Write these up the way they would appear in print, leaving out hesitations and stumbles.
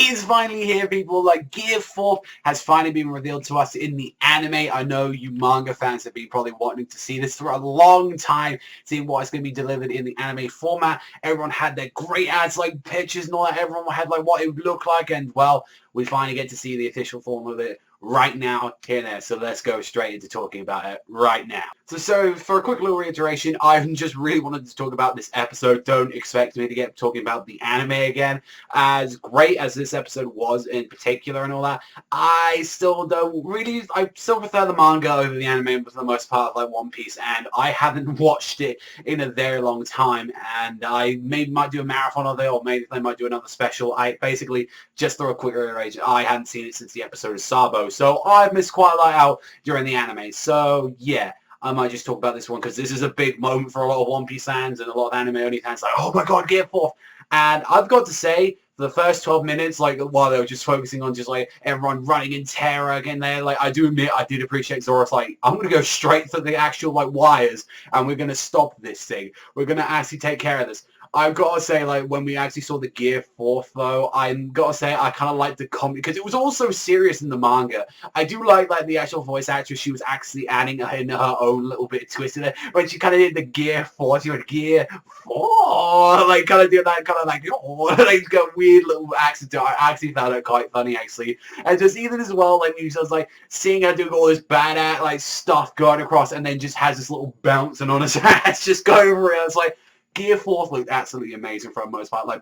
is finally here, people. Like, Gear 4 has finally been revealed to us in the anime. I know you manga fans have been probably wanting to see this for a long time, seeing what is going to be delivered in the anime format. Everyone had their great ads, like pictures and all that. Everyone had like what it would look like, and well, we finally get to see the official form of it right now, here and there. So let's go straight into talking about it right now. So for a quick little reiteration, I just really wanted to talk about this episode. Don't expect me to get talking about the anime again. As great as this episode was in particular and all that, I still prefer the manga over the anime for the most part, like One Piece, and I haven't watched it in a very long time, and I might do a marathon of it, or maybe they might do another special. I basically, just throw a quick reiteration, I hadn't seen it since the episode of Sabo, so I've missed quite a lot out during the anime. So yeah, I might just talk about this one because this is a big moment for a lot of One Piece fans and a lot of anime only fans. Like, oh my god, Gear 4! And I've got to say, for the first 12 minutes, like while they were just focusing on just like everyone running in terror again, there, like I do admit I did appreciate Zoro's like, I'm gonna go straight for the actual like wires, and we're gonna stop this thing. We're gonna actually take care of this. I've got to say, like, when we actually saw the Gear 4, though, I've got to say, I kind of liked the comedy, because it was all so serious in the manga. I do like the actual voice actress, she was actually adding in her own little bit of twist in it. When she kind of did the Gear 4, she went, Gear 4, like, kind of doing that, kind of like, oh, like, got weird little accent to it. I actually found it quite funny, actually. And just even as well, like, you just, like, seeing her doing all this bad, like, stuff going across, and then just has this little bouncing on his ass, just going over it. It's like, Gear 4 looked absolutely amazing for the most part. Like,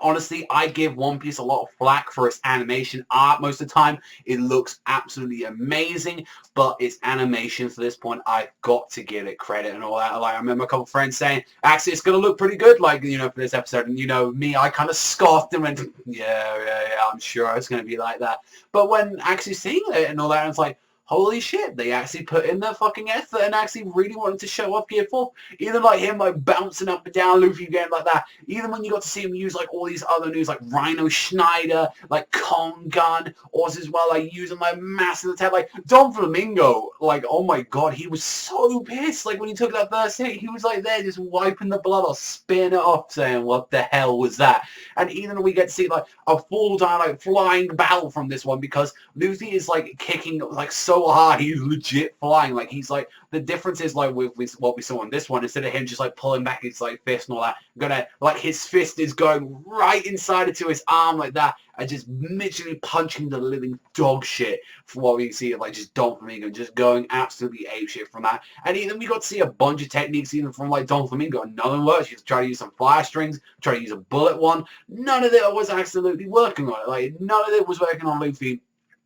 honestly, I give One Piece a lot of flack for its animation art most of the time. It looks absolutely amazing, but its animation to this point, I've got to give it credit and all that. Like, I remember a couple of friends saying, actually, it's going to look pretty good, like, you know, for this episode. And, you know, me, I kind of scoffed and went, yeah, I'm sure it's going to be like that. But when actually seeing it and all that, it's like, holy shit, they actually put in their fucking effort and actually really wanted to show off Gear 4. Even like him like bouncing up and down, Luffy getting like that. Even when you got to see him use like all these other news like Rhino Schneider, like Kong Gun, or as well like using like massive attack, like Donflamingo, like oh my god, he was so pissed. Like when he took that first hit, he was like there just wiping the blood off, spitting it off, saying what the hell was that? And even we get to see like a full down like flying battle from this one because Luffy is like kicking like so hard, he's legit flying. Like he's like the difference is like with what we saw in this one, instead of him just like pulling back his like fist and all that, gonna like his fist is going right inside into his arm like that and just literally punching the living dog shit for what we see of like just Donflamingo just going absolutely apeshit from that. And even we got to see a bunch of techniques even from like Donflamingo and none of them worked. He tried to use some fire strings, tried to use a bullet one, none of it was absolutely working on it. Like none of it was working on Luffy.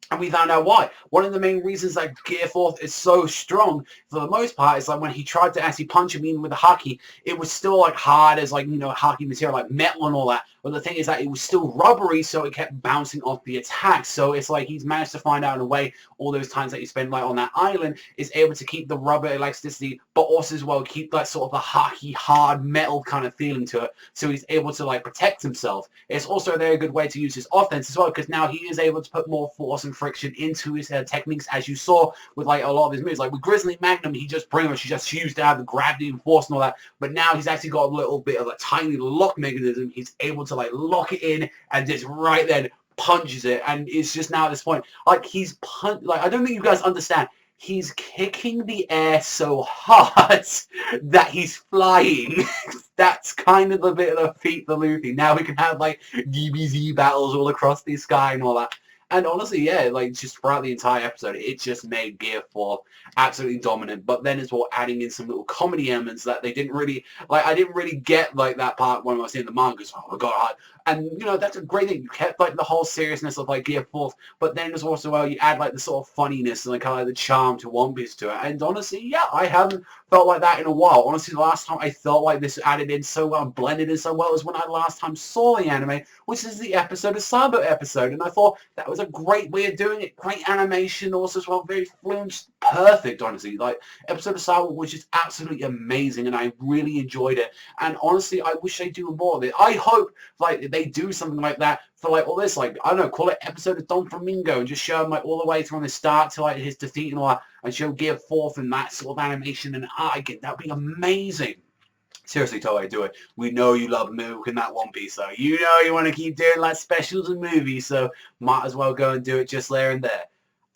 And we found out why. One of the main reasons that Gear 4 is so strong, for the most part, is like when he tried to actually punch him even with the haki, it was still like hard as like, you know, haki material, like metal and all that. But the thing is that it was still rubbery, so it kept bouncing off the attack. So it's like he's managed to find out in a way all those times that he spent like on that island is able to keep the rubber elasticity, but also as well keep that sort of the haki hard metal kind of feeling to it. So he's able to like protect himself. It's also a very good way to use his offense as well, because now he is able to put more force and friction into his techniques, as you saw with like a lot of his moves. Like with Grizzly Magnum, he just pretty much used to have the gravity and force and all that. But now he's actually got a little bit of a tiny lock mechanism. He's able to like lock it in and just right then punches it. And it's just now at this point, like he's like I don't think you guys understand. He's kicking the air so hard that he's flying. That's kind of a bit of a feat for Luffy. Now we can have like DBZ battles all across the sky and all that. And honestly, yeah, like just throughout the entire episode, it just made Gear 4 absolutely dominant. But then as well, adding in some little comedy elements that they didn't really, like, I didn't really get like that part when I was in the manga. So, oh my god. And, you know, that's a great thing. You kept like the whole seriousness of like Gear 4, but then there's also, well, you add like the sort of funniness and like kind of like the charm to One Piece to it. And honestly, yeah, I haven't felt like that in a while. Honestly, the last time I felt like this added in so well and blended in so well was when I last time saw the anime, which is the episode of Sabo episode. And I thought that was a great way of doing it. Great animation also as well, very fluent, perfect, honestly. Like, episode of Sabo was just absolutely amazing and I really enjoyed it. And honestly, I wish they do more of it. I hope like they do something like that for like all this, like, I don't know, call it episode of Donflamingo and just show him like all the way from the start to like his defeat and all that, and show Gear 4 and that sort of animation and art again. That would be amazing. Seriously, Toei, do it. We know you love milk in that One Piece, so you know you want to keep doing like specials and movies, so might as well go and do it just there and there.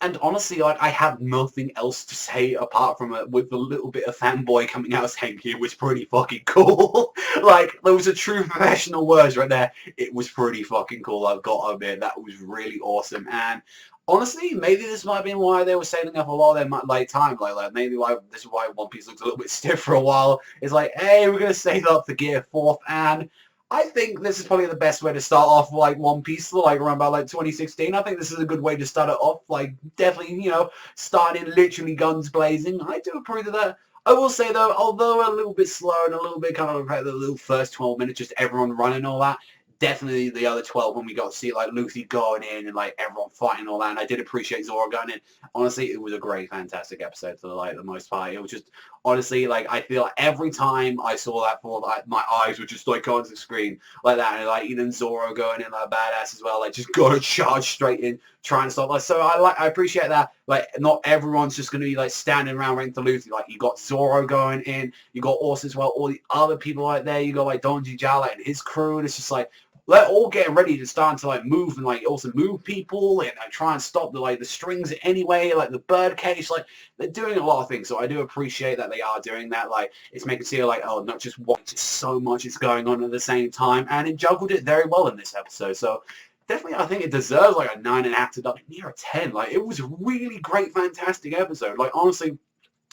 And honestly, like, I have nothing else to say apart from it, with the little bit of fanboy coming out saying it was pretty fucking cool. Like, those are true professional words right there. It was pretty fucking cool, I've got to admit. That was really awesome. And honestly, maybe this might have been why they were saving up a lot of their like time. Like maybe why this is why One Piece looks a little bit stiff for a while. It's like, hey, we're gonna save up for Gear 4th, and I think this is probably the best way to start off like One Piece, like around about like 2016. I think this is a good way to start it off. Like definitely, you know, starting literally guns blazing. I do approve of that. I will say though, although a little bit slow and a little bit kind of like the little first 12 minutes, just everyone running and all that, definitely the other 12 when we got to see like Luffy going in and like everyone fighting all that, and I did appreciate Zoro going in. Honestly, it was a great, fantastic episode for like the most part. It was just honestly like I feel like every time I saw that for like my eyes were just like on the screen like that, and like even Zoro going in like badass as well, like just gotta charge straight in, trying to stop. Like so I appreciate that. Like not everyone's just gonna be like standing around waiting for Luffy. Like you got Zoro going in, you got also as well all the other people like there. You got like Donji Jala and his crew, and it's just like they're all getting ready to start to like move and like also move people and like, try and stop the like the strings anyway, like the bird cage. Like they're doing a lot of things, so I do appreciate that they are doing that. Like it's making it feel like, oh, not just one, just so much is going on at the same time, and it juggled it very well in this episode. So definitely I think it deserves like a 9.5 to like near a 10. Like it was a really great, fantastic episode. Like honestly,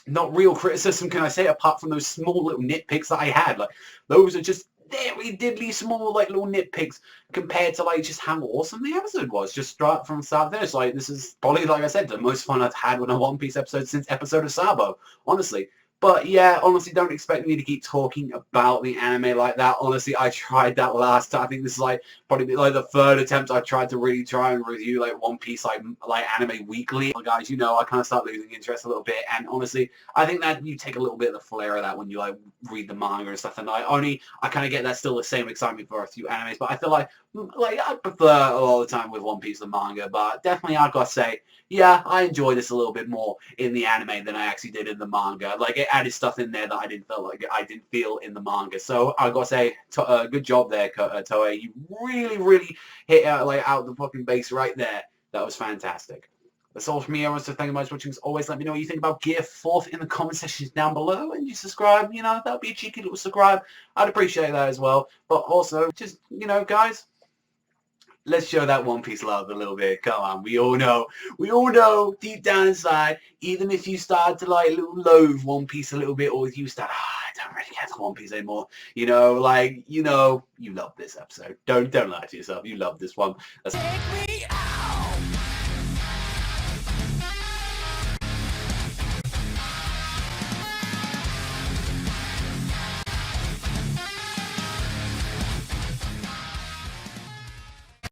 not real criticism can I say apart from those small little nitpicks that I had. Like those are just very diddly small like little nitpicks compared to like just how awesome the episode was, just straight from start to finish. Like this is probably, like I said, the most fun I've had with a One Piece episode since episode of Sabo, honestly. But yeah, honestly, don't expect me to keep talking about the anime like that. Honestly, I tried that last time. I think this is like probably like the third attempt I've tried to really try and review like One Piece like anime weekly. Well, guys, you know I kind of start losing interest a little bit, and honestly, I think that you take a little bit of the flair of that when you like read the manga and stuff. And I kind of get that still the same excitement for a few animes, but I feel like I prefer a lot of the time with One Piece the manga. But definitely, I've got to say, yeah, I enjoy this a little bit more in the anime than I actually did in the manga. Like it added stuff in there that I didn't feel in the manga. So I gotta say, good job there, Toei. You really hit out the fucking base right there. That was fantastic. That's all from me. I want to thank you much for watching. As always, let me know what you think about Gear 4th in the comment sections down below, and you subscribe. You know, that'd be a cheeky little subscribe. I'd appreciate that as well. But also, just you know, guys, let's show that One Piece love a little bit. Come on, we all know deep down inside, even if you start to like loathe One Piece a little bit, or if you start, I don't really get One Piece anymore, you know, like, you know, you love this episode. Don't lie to yourself. You love this one. That's